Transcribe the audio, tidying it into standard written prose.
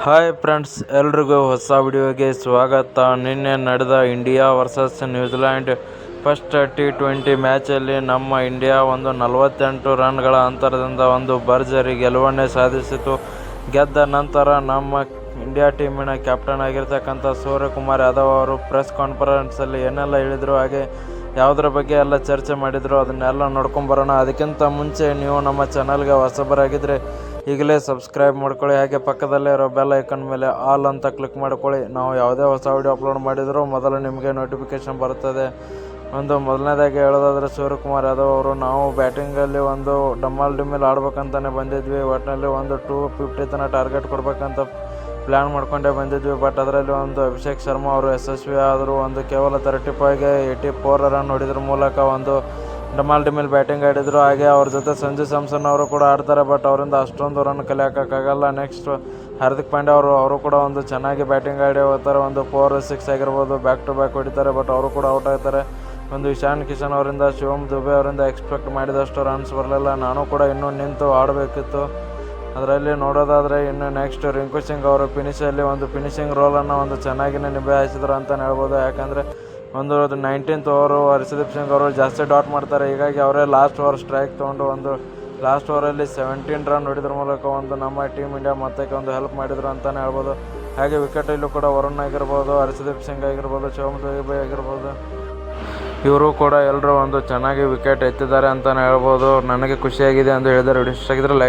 Hi friends, ಎಲ್ರಿಗೂ ಹೊಸ ವಿಡಿಯೋಗೆ ಸ್ವಾಗತ. ನಿನ್ನೆ ನಡೆದ India versus New Zealand first T20 ಮ್ಯಾಚಲ್ಲಿ ನಮ್ಮ ಇಂಡಿಯಾ 48 ರನ್ಗಳ ಅಂತರದಿಂದ ಭರ್ಜರಿ ಗೆಲುವನ್ನು ಸಾಧಿಸಿತು. ಗೆದ್ದ ನಂತರ ನಮ್ಮ ಇಂಡಿಯಾ ಟೀಮಿನ ಕ್ಯಾಪ್ಟನ್ ಆಗಿರ್ತಕ್ಕಂಥ ಸೂರ್ಯಕುಮಾರ್ ಯಾದವ್ ಅವರು ಪ್ರೆಸ್ ಕಾನ್ಫರೆನ್ಸಲ್ಲಿ ಏನೆಲ್ಲ ಹೇಳಿದರು, ಹಾಗೆ ಯಾವುದರ ಬಗ್ಗೆ ಎಲ್ಲ ಚರ್ಚೆ ಮಾಡಿದರು, ಅದನ್ನೆಲ್ಲ ನೋಡ್ಕೊಂಬರೋಣ. ಅದಕ್ಕಿಂತ ಮುಂಚೆ ನೀವು ನಮ್ಮ ಚಾನಲ್ಗೆ ಹೊಸಬರಾಗಿದ್ದರೆ ಈಗಲೇ ಸಬ್ಸ್ಕ್ರೈಬ್ ಮಾಡ್ಕೊಳ್ಳಿ, ಹಾಗೆ ಪಕ್ಕದಲ್ಲೇ ಇರೋ ಬೆಲ್ ಐಕನ್ ಮೇಲೆ ಆಲ್ ಅಂತ ಕ್ಲಿಕ್ ಮಾಡ್ಕೊಳ್ಳಿ. ನಾವು ಯಾವುದೇ ಹೊಸ ವಿಡಿಯೋ ಅಪ್ಲೋಡ್ ಮಾಡಿದರೂ ಮೊದಲು ನಿಮಗೆ ನೋಟಿಫಿಕೇಶನ್ ಬರುತ್ತದೆ. ಮೊದಲನೇದಾಗಿ ಹೇಳೋದಾದರೆ ಸೂರ್ಯಕುಮಾರ್ ಯಾದವ್ ಅವರು, ನಾವು ಬ್ಯಾಟಿಂಗಲ್ಲಿ ಡಮಾಲ್ ಡಿಮಿಲ್ ಆಡ್ಬೇಕಂತಲೇ ಬಂದಿದ್ವಿ. ಒಟ್ಟಿನಲ್ಲಿ 250 ತನಕ ಟಾರ್ಗೆಟ್ ಕೊಡಬೇಕಂತ ಪ್ಲ್ಯಾನ್ ಮಾಡ್ಕೊಂಡೇ ಬಂದಿದ್ವಿ. ಬಟ್ ಅದರಲ್ಲಿ ಅಭಿಷೇಕ್ ಶರ್ಮಾ ಅವರು ಯಶಸ್ವಿ ಆದರು. ಕೇವಲ 35ಗೆ 84 ರನ್ ಹೊಡೆದ್ರ ಮೂಲಕ ಡಮಾಲ್ ಡಿಮಿಲ್ ಬ್ಯಾಟಿಂಗ್ ಆಡಿದರು. ಹಾಗೆ ಅವ್ರ ಜೊತೆ ಸಂಜು ಸ್ಯಾಮ್ಸನ್ ಅವರು ಕೂಡ ಆಡ್ತಾರೆ, ಬಟ್ ಅವರಿಂದ ಅಷ್ಟೊಂದು ರನ್ ಕಲಿಯೋಕ್ಕಾಗಲ್ಲ. ನೆಕ್ಸ್ಟ್ ಹಾರ್ದಿಕ್ ಪಾಂಡ್ಯ ಅವರು ಕೂಡ ಚೆನ್ನಾಗಿ ಬ್ಯಾಟಿಂಗ್ ಆಡಿ ಹೋಗ್ತಾರೆ. 4, 6 ಆಗಿರ್ಬೋದು, ಬ್ಯಾಕ್ ಟು ಬ್ಯಾಕ್ ಹೊಡಿತಾರೆ, ಬಟ್ ಅವರು ಕೂಡ ಔಟ್ ಆಗ್ತಾರೆ. ಇಶಾನ್ ಕಿಶನ್ ಅವರಿಂದ, ಶಿವಮ್ ದುಬೆ ಅವರಿಂದ ಎಕ್ಸ್ಪೆಕ್ಟ್ ಮಾಡಿದಷ್ಟು ರನ್ಸ್ ಬರಲಿಲ್ಲ. ನಾನು ಕೂಡ ಇನ್ನೂ ನಿಂತು ಆಡಬೇಕಿತ್ತು. ಅದರಲ್ಲಿ ನೋಡೋದಾದರೆ ಇನ್ನು ನೆಕ್ಸ್ಟ್ ರಿಂಕು ಸಿಂಗ್ ಅವರು ಫಿನಿಶಿಂಗ್ ರೋಲನ್ನು ಚೆನ್ನಾಗಿಯೇ ನಿಭಾಯಿಸಿದ್ರು ಅಂತಲೇ ಹೇಳ್ಬೋದು. ಯಾಕಂದರೆ 19th ಓವರು ಹರ್ಷದೀಪ್ ಸಿಂಗ್ ಅವರು ಜಾಸ್ತಿ ಡಾಟ್ ಮಾಡ್ತಾರೆ. ಹೀಗಾಗಿ ಅವರೇ ಲಾಸ್ಟ್ ಓವರ್ ಸ್ಟ್ರೈಕ್ ತೊಗೊಂಡು ಲಾಸ್ಟ್ ಓವರಲ್ಲಿ 17 ರನ್ ಹೊಡೆದ್ರ ಮೂಲಕ ನಮ್ಮ ಟೀಮ್ ಇಂಡಿಯಾ ಮೊತ್ತಕ್ಕೆ ಹೆಲ್ಪ್ ಮಾಡಿದರು ಅಂತಲೇ ಹೇಳ್ಬೋದು. ಹಾಗೆ ವಿಕೆಟಲ್ಲೂ ಕೂಡ ವರುಣ್ ಆಗಿರ್ಬೋದು, ಹರ್ಷದೀಪ್ ಸಿಂಗ್ ಆಗಿರ್ಬೋದು, ಶಿವಮ್ ದುಬೆ ಆಗಿರ್ಬೋದು, ಇವರು ಕೂಡ ಎಲ್ಲರೂ ಚೆನ್ನಾಗಿ ವಿಕೆಟ್ ಎತ್ತಿದ್ದಾರೆ ಅಂತಲೇ ಹೇಳ್ಬೋದು. ನನಗೆ ಖುಷಿಯಾಗಿದೆ ಎಂದು ಹೇಳಿದ್ದಾರೆ. ವಿಡಿಯೋ ಇಷ್ಟ ಆಗಿದ್ರೆ